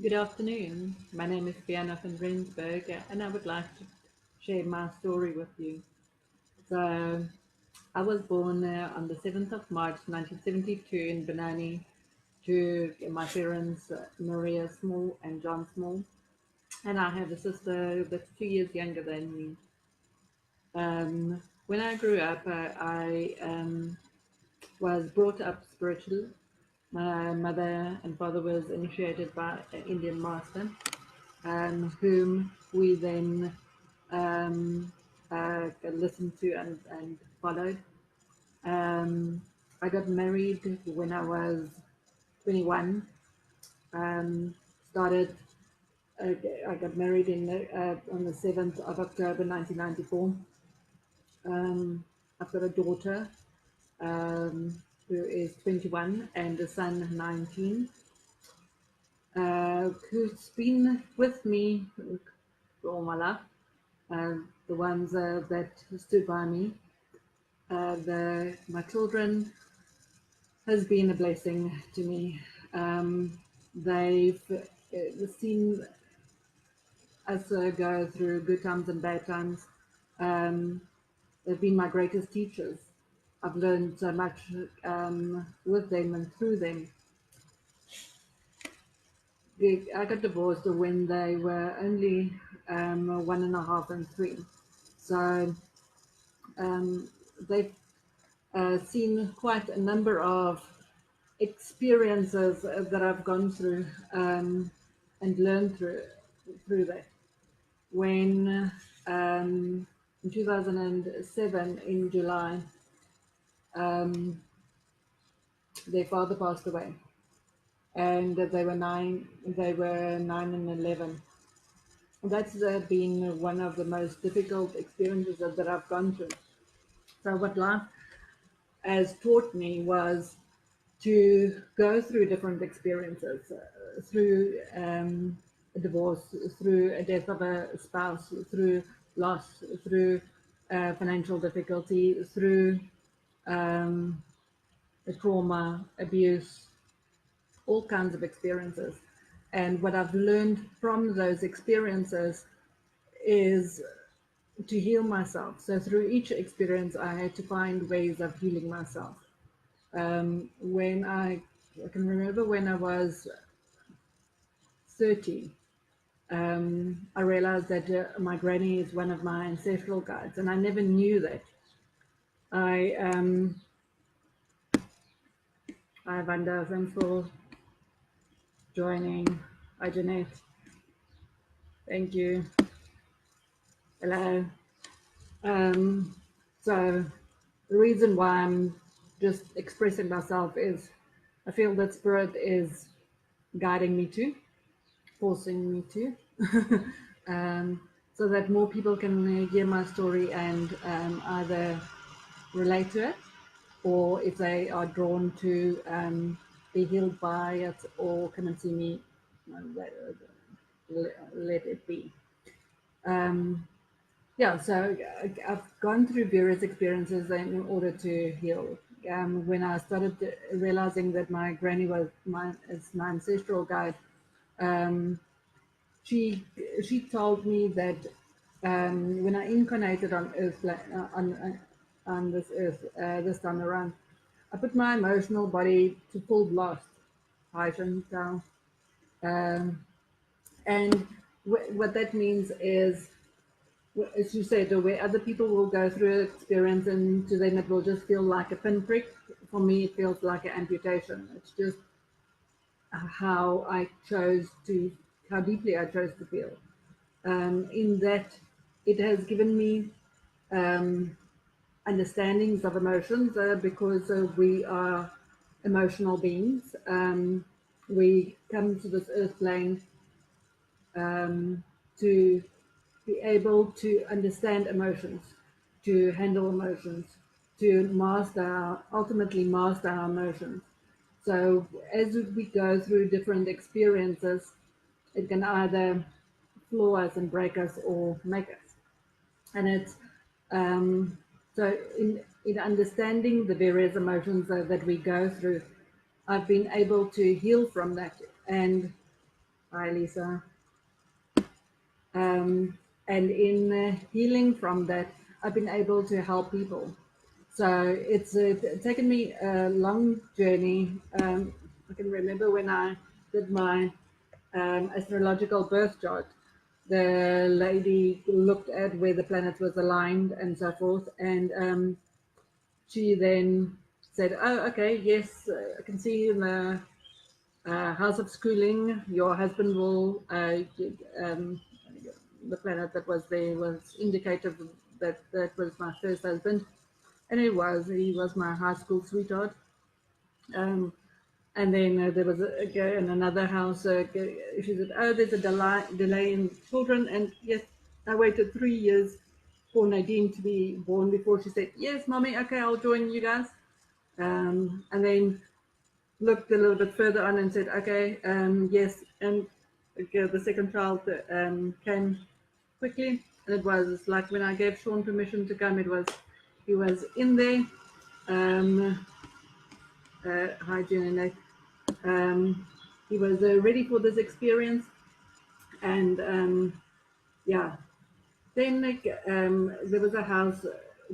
Good afternoon. My name is Fiona from Rensburg, and I would like to share my story with you. So, I was born on the 7th of March 1972 in Benoni to my parents, Maria Small and John Small, and I have a sister that's 2 years younger than me. When I grew up, I was brought up spiritually. My mother and father was initiated by an Indian master, whom we then listened to and followed. Um, I got married when I was 21. Um, started. Uh, I got married on the 7th of October 1994. I've got a daughter who is 21 and a son 19, who's been with me for all my life. The ones that stood by me. My children has been a blessing to me. They've seen us go through good times and bad times. Um, they've been my greatest teachers. I've learned so much with them and through them. I got divorced when they were only 1.5 and 3. So um, they've seen quite a number of experiences that I've gone through and learned through that. When in 2007 in July, um, their father passed away, and They were 9 and 11. That's been one of the most difficult experiences that I've gone through. So what life has taught me was to go through different experiences, through a divorce, through a death of a spouse, through loss, through financial difficulty, through um, trauma, abuse, all kinds of experiences. And what I've learned from those experiences is to heal myself. So through each experience, I had to find ways of healing myself. When I can remember when I was 30, I realized that my granny is one of my ancestral guides, and I never knew that. I I Vanda, thanks for joining. Hi Jeanette, thank you. Hello. Um, so the reason why I'm just expressing myself is I feel that spirit is guiding me to, forcing me to, so that more people can hear my story and either relate to it, or if they are drawn to be healed by it or come and see me, let it be. Um, yeah, so I've gone through various experiences in order to heal. When I started realizing that my granny is my ancestral guide, um, she she told me that when I incarnated on Earth, on this Earth this time around, I put my emotional body to full blast. Hi, Chantal. Um, and what that means is, as you said, where other people will go through an experience and to them it will just feel like a pinprick. For me, it feels like an amputation. It's just how I chose to, how deeply I chose to feel. In that, it has given me um, understandings of emotions because we are emotional beings. We come to this earth plane to be able to understand emotions, to handle emotions, to ultimately master our emotions. So as we go through different experiences, it can either floor us and break us or make us. And it's so in understanding the various emotions that we go through, I've been able to heal from that. And Hi, Lisa. Um, and in healing from that, I've been able to help people. So it's taken me a long journey. I can remember when I did my astrological birth chart, the lady looked at where the planets was aligned and so forth, and she then said, "Oh, okay, yes, I can see in the house of schooling, your husband will the planet that was there was indicative that that was my first husband, and he was my high school sweetheart." Um, and then there was in another house. She said, "Oh, there's a delay in children," and yes, I waited 3 years for Nadine to be born before she said, "Yes, mommy, okay, I'll join you guys." And then looked a little bit further on and said, "Okay, yes," and okay, the second child came quickly, and it was like when I gave Sean permission to come, it was he was in there. Um, Hi, Jen and Nate. Um, he was ready for this experience, and yeah. Then like, there was a house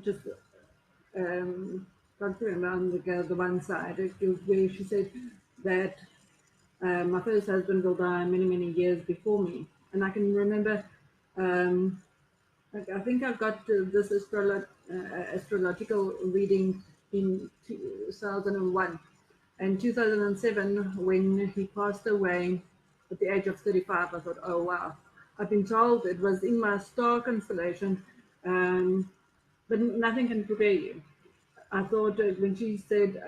just can't remember on the one side where she said that my first husband will die many, many years before me. And I can remember, um, I think I got this astrological reading in 2001. And 2007, when he passed away at the age of 35, I thought, oh wow. I've been told it was in my star constellation, but nothing can prepare you. I thought when she said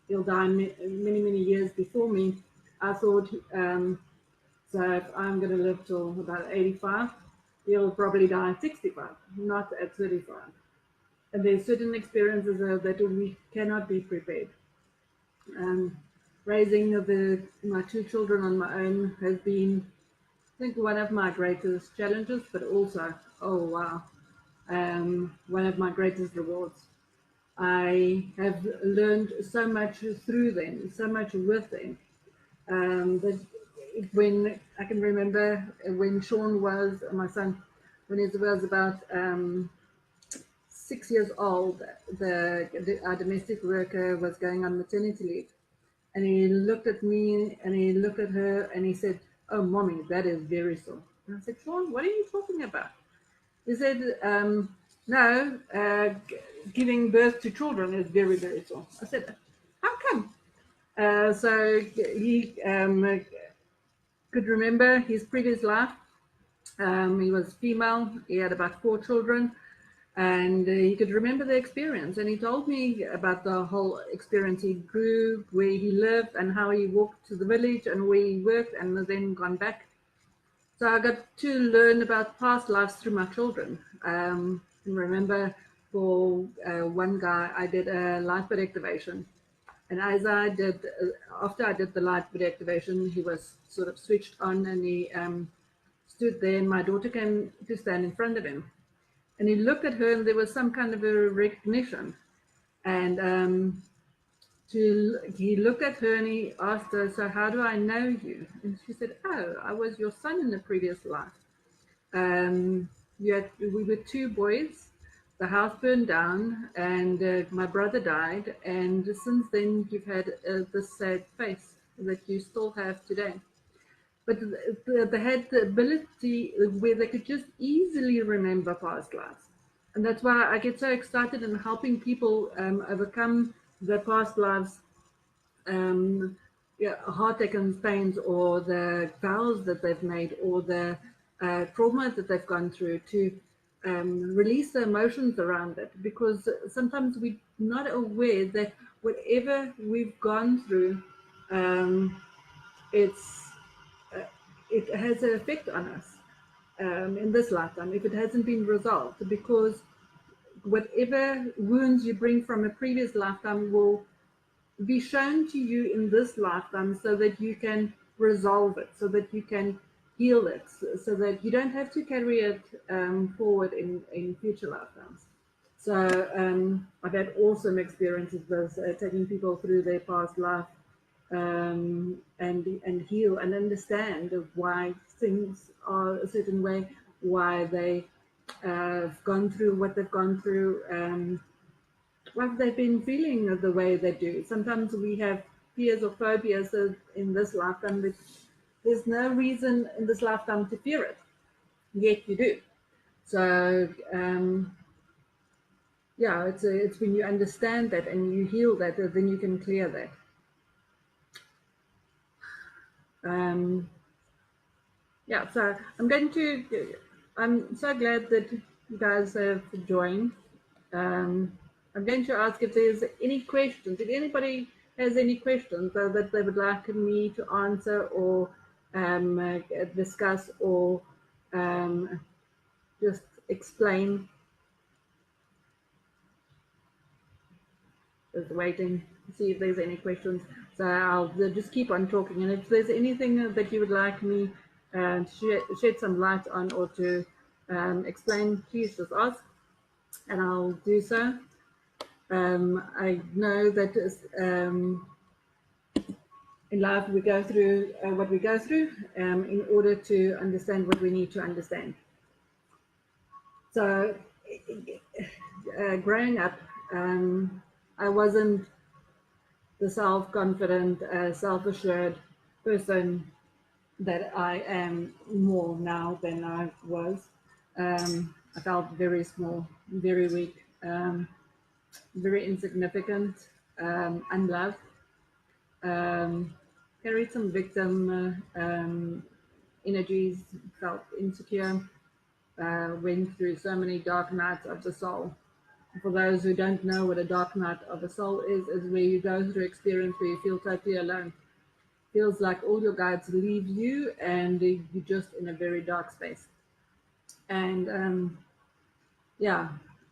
he'll die many, many years before me, I thought, so if I'm going to live till about 85, he'll probably die at 65, not at 35. And there's certain experiences that we cannot be prepared. Um, Raising my two children on my own has been, I think, one of my greatest challenges, but also, oh wow, one of my greatest rewards. I have learned so much through them, so much with them. That when I can remember when Sean was my son, when he was about 6 years old, our domestic worker was going on maternity leave, and he looked at me and he looked at her and he said, "Oh, mommy, that is very sore." And I said, "Sean, what are you talking about?" He said, "No, giving birth to children is very, very sore." I said, "How come?" So he could remember his previous life. He was female. He had about 4 children, and he could remember the experience. And he told me about the whole experience. He grew, where he lived, and how he walked to the village, and where he worked, and then gone back. So I got to learn about past lives through my children. And remember, for one guy, I did a life birth activation. And as I did, after I did the light birth activation, he was sort of switched on, and he stood there, and my daughter came to stand in front of him. And he looked at her, and there was some kind of a recognition. And he looked at her and he asked her, "So how do I know you?" And she said, "Oh, I was your son in a previous life. We were 2 boys. The house burned down, and my brother died. And since then, you've had this sad face that you still have today." But they had the ability where they could just easily remember past lives. And that's why I get so excited in helping people overcome their past lives, yeah, heartache and pains, or the vows that they've made, or the trauma that they've gone through, to release the emotions around it. Because sometimes we're not aware that whatever we've gone through, um, it's it has an effect on us in this lifetime if it hasn't been resolved. Because whatever wounds you bring from a previous lifetime will be shown to you in this lifetime, so that you can resolve it, so that you can heal it, so that you don't have to carry it forward in future lifetimes. So I've had awesome experiences with taking people through their past life and heal and understand of why things are a certain way, why they have gone through what they've gone through, what they've been feeling the way they do. Sometimes we have fears or phobias in this lifetime that there's no reason in this lifetime to fear it, yet you do. So yeah, it's when you understand that and you heal that, then you can clear that. Um, yeah, so I'm so glad that you guys have joined. I'm going to ask if there's any questions. If anybody has any questions that they would like me to answer or discuss or um, just explain, just waiting to see if there's any questions. So I'll just keep on talking. And if there's anything that you would like me to shed some light on or to explain, please just ask and I'll do so. I know that in life we go through what we go through in order to understand what we need to understand. So, growing up, I wasn't the self-confident, self-assured person that I am more now than I was. I felt very small, very weak, very insignificant, unloved. Um, Carried some victim energies, felt insecure, went through so many dark nights of the soul. For those who don't know what a dark night of the soul is where you go through experience where you feel totally alone. Feels like all your guides leave you and you're just in a very dark space. And yeah,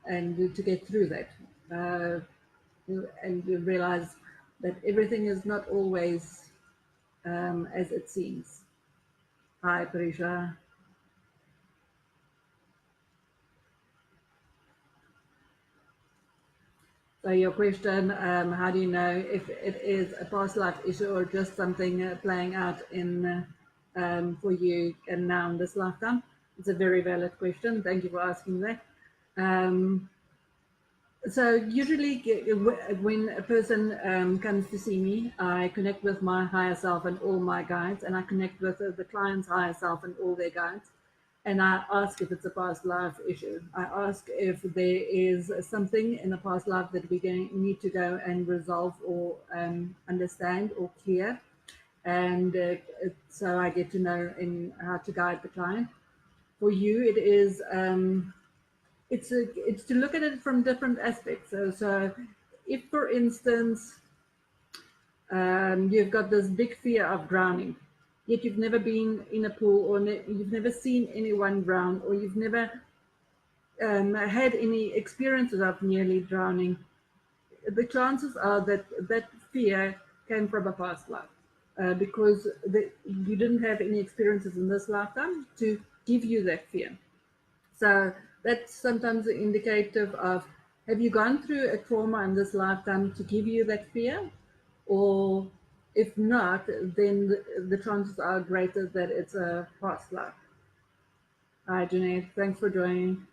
and to get through that, uh, and you realize that everything is not always as it seems. Hi, Parisha. So your question, how do you know if it is a past life issue or just something playing out in for you and now in this lifetime? It's a very valid question. Thank you for asking that. Um, so usually when a person comes to see me, I connect with my higher self and all my guides, and I connect with the client's higher self and all their guides. And I ask if it's a past life issue. I ask if there is something in the past life that we need to go and resolve or understand or clear. And so I get to know in how to guide the client. For you, it is it's to look at it from different aspects. So if, for instance, you've got this big fear of drowning, yet you've never been in a pool or you've never seen anyone drown or you've never had any experiences of nearly drowning, the chances are that that fear came from a past life because you didn't have any experiences in this lifetime to give you that fear. So that's sometimes indicative of, have you gone through a trauma in this lifetime to give you that fear? Or if not, then the chances are greater that it's a past life. Hi, Jeanette. Thanks for joining.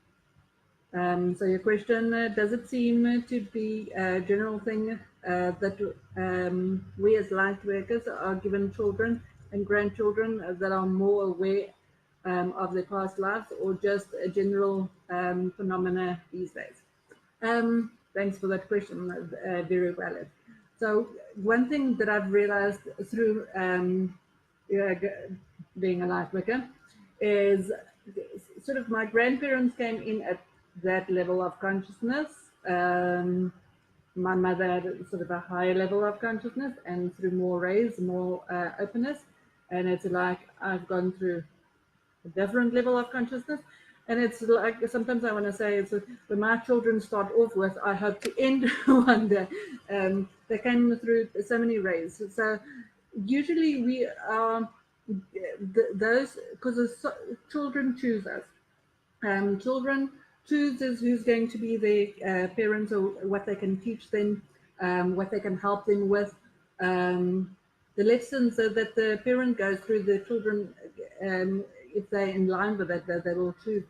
So your question, does it seem to be a general thing that we as light workers are given children and grandchildren that are more aware of their past lives, or just a general phenomena these days? Thanks for that question, very valid. So one thing that I've realized through yeah, being a light worker is sort of my grandparents came in at that level of consciousness. My mother had sort of a higher level of consciousness, and through more rays, more openness. And it's like I've gone through a different level of consciousness. And it's like sometimes I want to say it's when my children start off with, I hope to end one day. They came through so many rays. So usually we are those because children choose us. Children chooses who's going to be their parents or what they can teach them, what they can help them with. the lessons that the parent goes through, the children, if they're in line with it, they will choose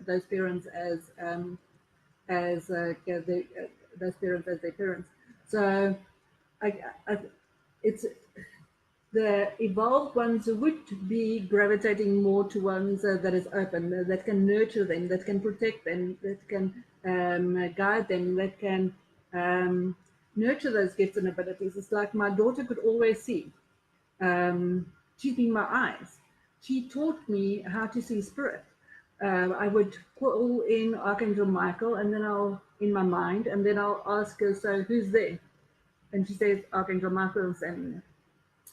those parents as those parents as their parents. So I, I, it's the evolved ones would be gravitating more to ones that is open, that can nurture them, that can protect them, that can guide them, that can nurture those gifts and abilities. It's like my daughter could always see. She's been my eyes. She taught me how to see spirit. I would call in Archangel Michael, and then I'll in my mind, and then I'll ask her, "So who's there?" And she says, "Archangel Michael is standing there."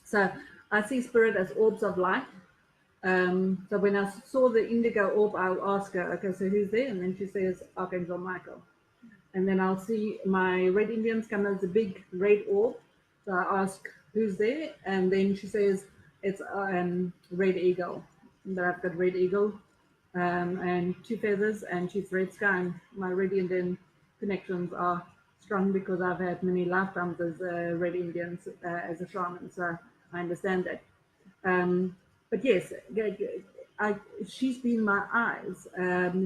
So I see spirit as orbs of light. So when I saw the indigo orb, I'll ask her, "Okay, so who's there?" And then she says, "Archangel Michael." And then I'll see my red Indians come as a big red orb. So I ask, "Who's there?" And then she says, "It's red eagle." And I've got red eagle and two feathers, and she's red sky. And my red Indian connections are strong because I've had many lifetimes as red Indians as a shaman, so I understand that. But yes, she's been my eyes.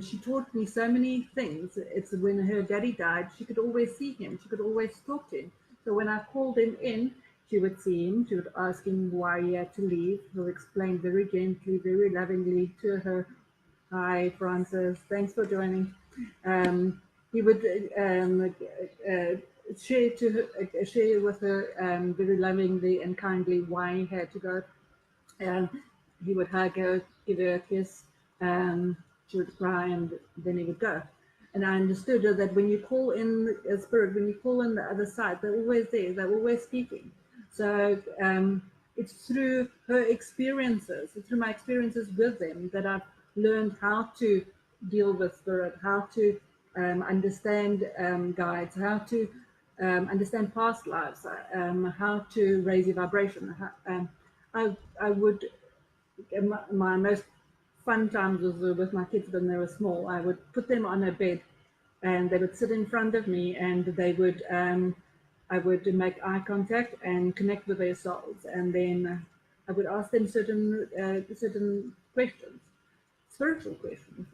She taught me so many things. It's when her daddy died, she could always see him. She could always talk to him. So when I called him in, she would see him. She would ask him why he had to leave. He'll explain very gently, very lovingly to her. "Hi, Francis. Thanks for joining." He would share with her very lovingly and kindly why he had to go. He would hug her, give her a kiss, she would cry, and then he would go. And I understood that when you call in a spirit, when you call in the other side, they're always there, they're always speaking. So it's through her experiences, through my experiences with them, that I've learned how to deal with spirit, how to understand guides, how to understand past lives, how to raise your vibration. I would my most fun times was with my kids when they were small. I would put them on a bed, and they would sit in front of me, and they would I would make eye contact and connect with their souls, and then I would ask them certain questions, spiritual questions.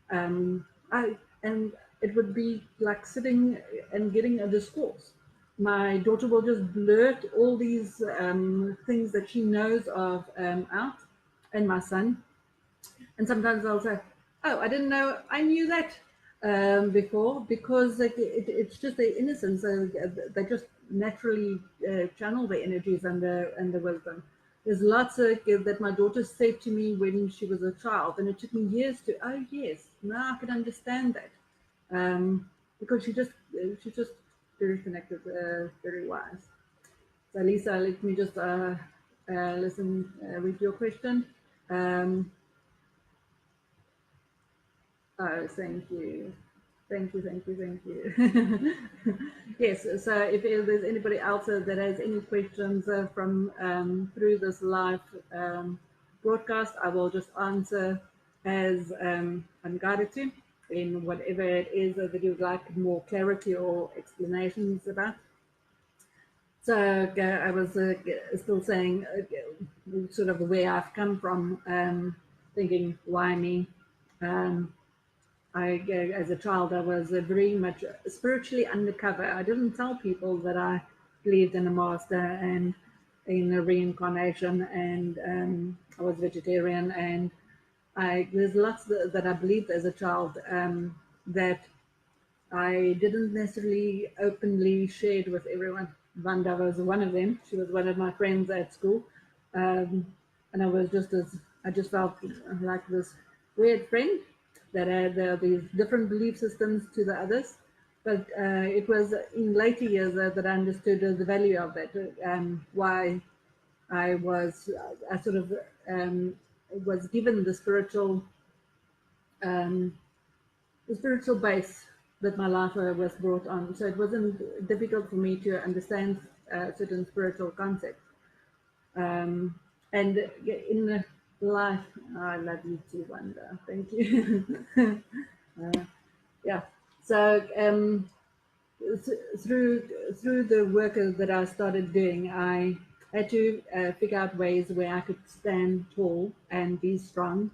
And it would be like sitting and getting a discourse. My daughter will just blurt all these things that she knows of out, and my son. And sometimes I'll say, "Oh, I didn't know I knew that before," because it's just their innocence. They just naturally channel their energies and the wisdom. There's lots that my daughter said to me when she was a child, and it took me years to, "Oh yes, now I can understand that," because she's just very connected, very wise. So Lisa, let me just read your question. Um, Oh, thank you. Thank you, thank you, thank you. Yes, so if there's anybody else that has any questions from through this live broadcast, I will just answer as I'm guided to in whatever it is that you would like more clarity or explanations about. So I was still saying sort of where I've come from, thinking, why me? As a child, I was very much spiritually undercover. I didn't tell people that I believed in a master and in a reincarnation, and I was vegetarian, and there's lots that I believed as a child that I didn't necessarily openly share with everyone. Vanda was one of them. She was one of my friends at school, and I just felt like this weird friend that had these different belief systems to the others. But it was in later years that I understood the value of that, why I sort of was given um, the spiritual base that my life was brought on. So it wasn't difficult for me to understand certain spiritual concepts. And in life, I love you too, Wanda. Thank you. Yeah. So through the work that I started doing, I had to figure out ways where I could stand tall and be strong,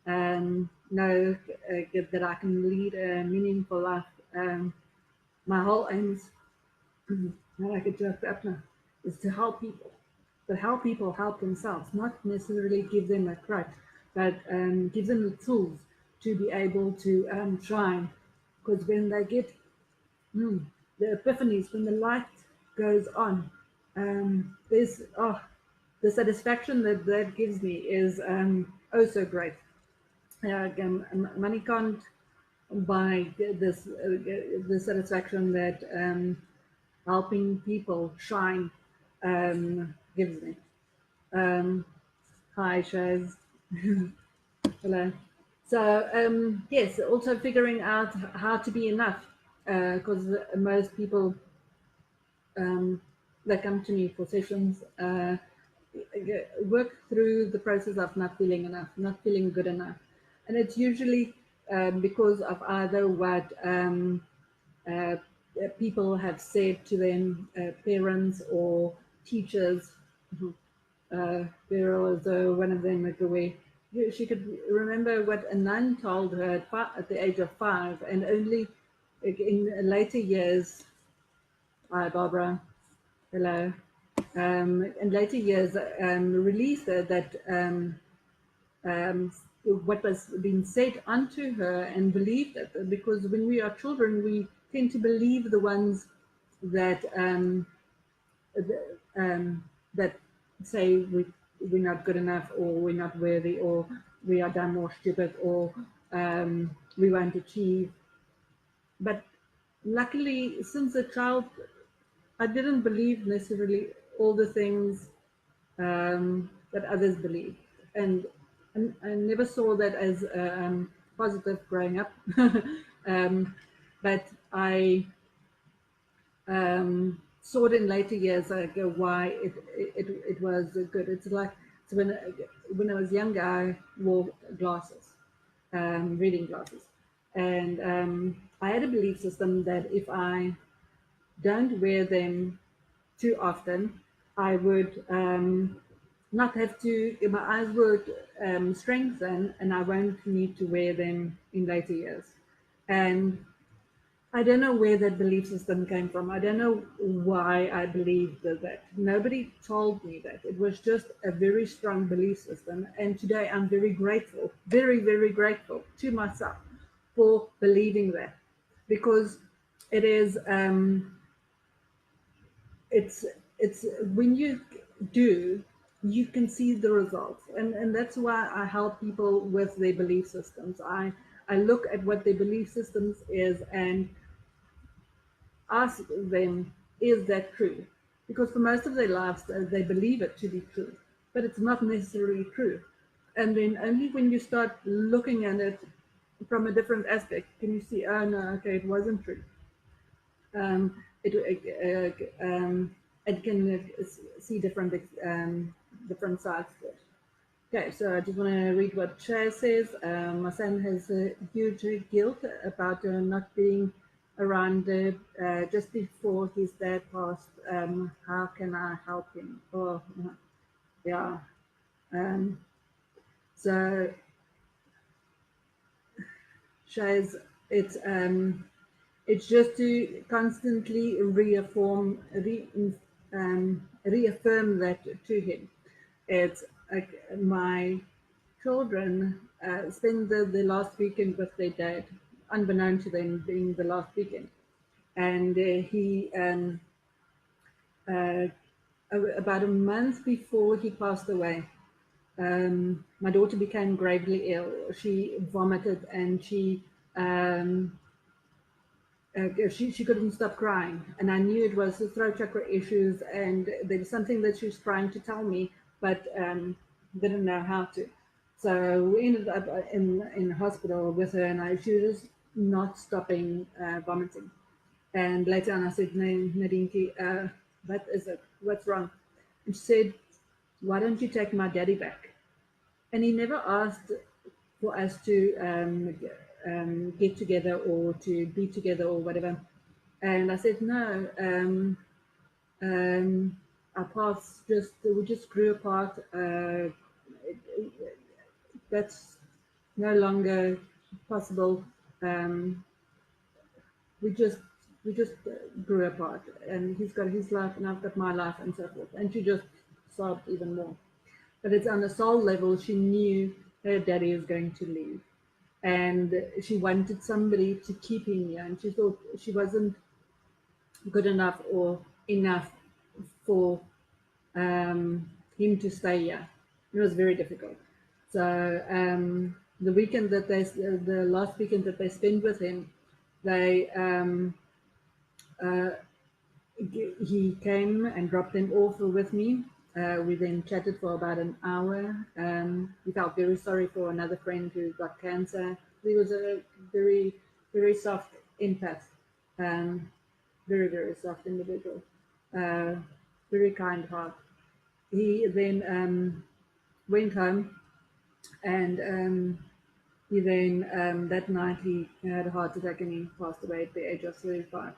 know that I can lead a meaningful life. My whole aim is that I could do up now is to help people, but help people help themselves, not necessarily give them a crutch, but give them the tools to be able to shine. Because when they get the epiphanies, when the light goes on, there's the satisfaction that that gives me is oh so great. Money can't buy this the satisfaction that helping people shine gives me. Um, Hi, Shaz. Hello. So yes, also figuring out how to be enough, because most people that come to me for sessions work through the process of not feeling enough, not feeling good enough, and it's usually because of either what uh, people have said to them, parents or teachers. There was one of them like away. She could remember what a nun told her at the age of 5, and only in later years. Hi, Barbara. Hello. In later years, released that um, what was being said unto her and believed it, because when we are children, we tend to believe the ones that that say we're not good enough, or we're not worthy, or we are dumb or stupid, or we won't achieve. But luckily, since a child, I didn't believe necessarily all the things that others believe, and, I never saw that as positive growing up. um, but I saw it in later years, like why it was good. It's like so when I was younger, I wore glasses, reading glasses, and I had a belief system that if I don't wear them too often, I would not have to. My eyes would strengthen, and I won't need to wear them in later years. And I don't know where that belief system came from. I don't know why I believed that. Nobody told me that. It was just a very strong belief system. And today I'm very grateful, very, very grateful to myself for believing that. Because it is, it's when you do, you can see the results. And that's why I help people with their belief systems. I look at what their belief systems is and ask them, is that true? Because for most of their lives, they believe it to be true, but it's not necessarily true. And then only when you start looking at it from a different aspect can you see, oh no, okay, it wasn't true. It can see different sides to it. Okay, so I just want to read what Cher says. My son has a huge guilt about not being around just before his dad passed. How can I help him? Oh, yeah. Um, so Cher's, it's just to constantly reaffirm that to him. It's like my children spend the last weekend with their dad, unbeknown to them being the last weekend. And he, uh, about a month before he passed away, my daughter became gravely ill. She vomited and she couldn't stop crying, and I knew it was the throat chakra issues, and there was something that she was trying to tell me, but didn't know how to. So we ended up in hospital with her, and she was just not stopping vomiting. And later on, I said, Nadinki, what is it? What's wrong? And she said, why don't you take my daddy back? And he never asked for us to get together or to be together or whatever. And I said, no. our paths we just grew apart. That's no longer possible. Um, we just we just grew apart, and he's got his life, and I've got my life, and so forth. And she just sobbed even more. But it's on a soul level. She knew her daddy was going to leave, and she wanted somebody to keep him here, and she thought she wasn't good enough or enough for him to stay here. It was very difficult. So the last weekend that they spent with him, they uh, he came and dropped them off with me. We then chatted for about an hour. He felt very sorry for another friend who got cancer. He was a very, very soft empath, um, very, very soft individual, uh, very kind heart. He then went home, and he then that night he had a heart attack and he passed away at the age of 35.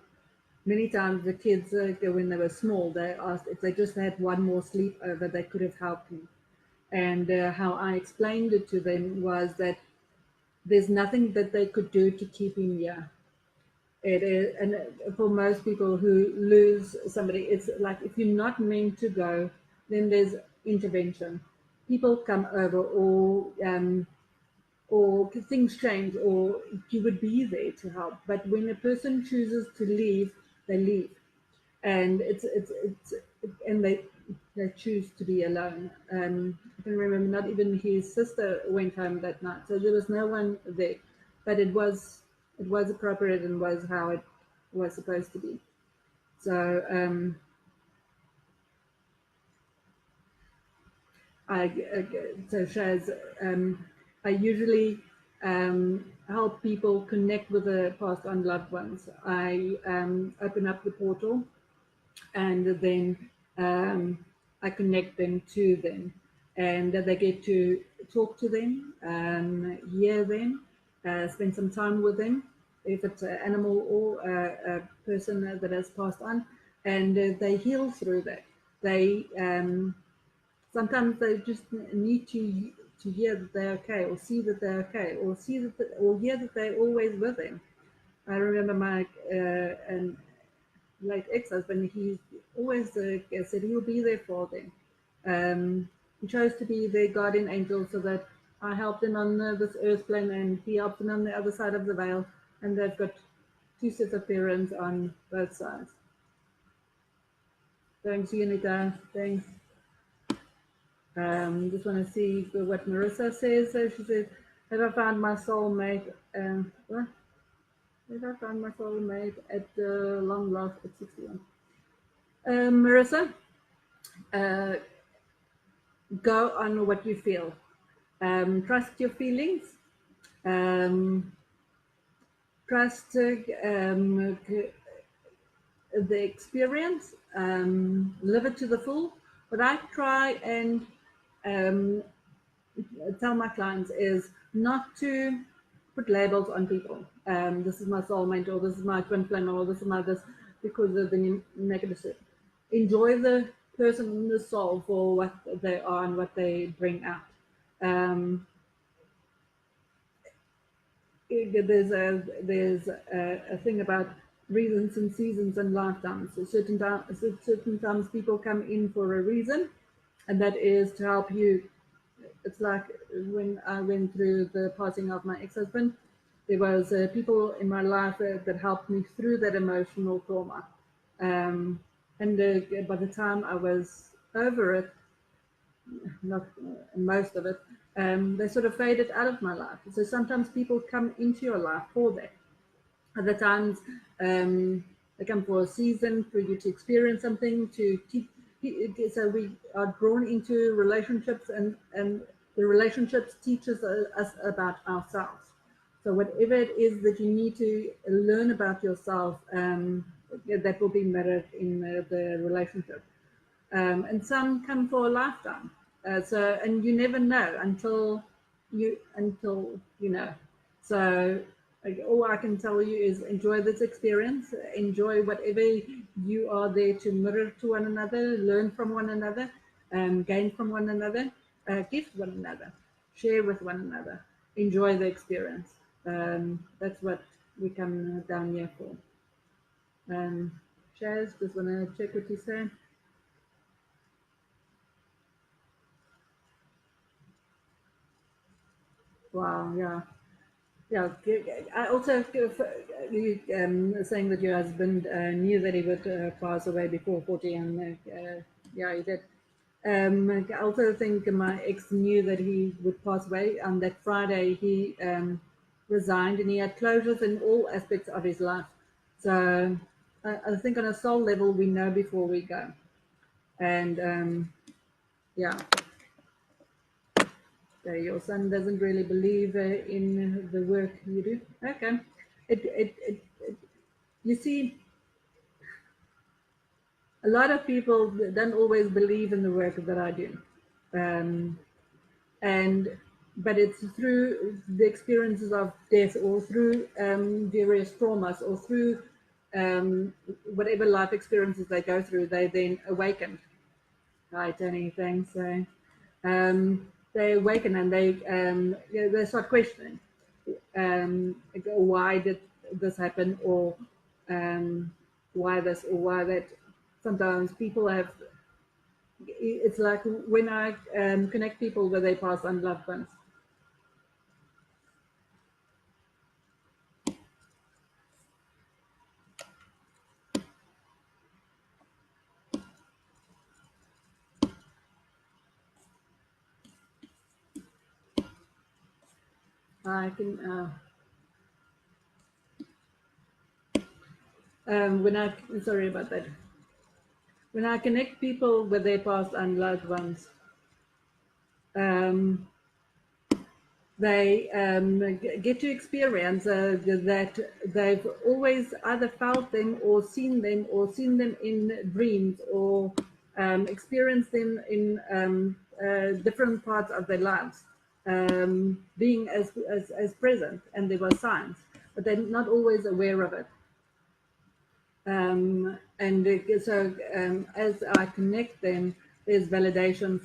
Many times the kids, when they were small, they asked if they just had one more sleepover, they could have helped me. And how I explained it to them was that there's nothing that they could do to keep him here. It is, and for most people who lose somebody, it's like if you're not meant to go, then there's intervention. People come over, or things change, or you would be there to help. But when a person chooses to leave, they leave, and it's and they choose to be alone. I can remember not even his sister went home that night, so there was no one there. But it was appropriate and was how it was supposed to be. So so Shaz, I usually help people connect with their past on loved ones. I open up the portal, and then I connect them to them, and they get to talk to them, hear them, spend some time with them, if it's an animal or a person that has passed on, and they heal through that. They sometimes they just need to hear that they're okay, or see that they're okay, or see that or hear that they're always with them. I remember my late ex-husband. He's always said he'll be there for them. He chose to be their guardian angel, so that I helped them on this earth plane, and he helped them on the other side of the veil, and they've got two sets of parents on both sides. Thanks, Unita. Thanks. Just want to see what Marissa says. So she says, "Have I found my soulmate? What? Have I found my soulmate at long last at 61?" Marissa, uh, go on what you feel. Trust your feelings. Um, trust the experience. Live it to the full. What I try and um, tell my clients is not to put labels on people. This is my soulmate, or this is my twin flame, or this is my this, because of the negative. Enjoy the person in the soul for what they are and what they bring out. Um, there's a thing about reasons and seasons and lifetimes. So certain times people come in for a reason, and that is to help you. It's like when I went through the passing of my ex-husband, there was people in my life that helped me through that emotional trauma. And by the time I was over it, not most of it, they sort of faded out of my life. So sometimes people come into your life for that. Other times they come for a season, for you to experience something, to teach. So we are drawn into relationships, and the relationships teaches us about ourselves. So whatever it is that you need to learn about yourself, that will be mirrored in the relationship. And some come for a lifetime. And you never know until you know. So all I can tell you is enjoy this experience, enjoy whatever you are there to mirror to one another, learn from one another, gain from one another, gift one another, share with one another, enjoy the experience. That's what we come down here for. Shaz, just want to check what you say. Wow, yeah. Yeah, I also you saying that your husband knew that he would pass away before 40, and yeah, he did. I also think my ex knew that he would pass away. On that Friday, he resigned, and he had closures in all aspects of his life. So I think on a soul level, we know before we go, and yeah. Your son doesn't really believe in the work you do. Okay. It, you see, a lot of people don't always believe in the work that I do. Um, and but it's through the experiences of death or through various traumas or through whatever life experiences they go through, they then awaken. Hi, Tony, thanks. They awaken and they start questioning why did this happen, or um, why this or why that. Sometimes people have, it's like when I connect people where they pass on loved ones. I can, when I, sorry about that. When I connect people with their past and loved ones, um, they get to experience that they've always either felt them or seen them in dreams, or experienced them in different parts of their lives, being as present, and there were signs, but they're not always aware of it. So as I connect them, there's validation.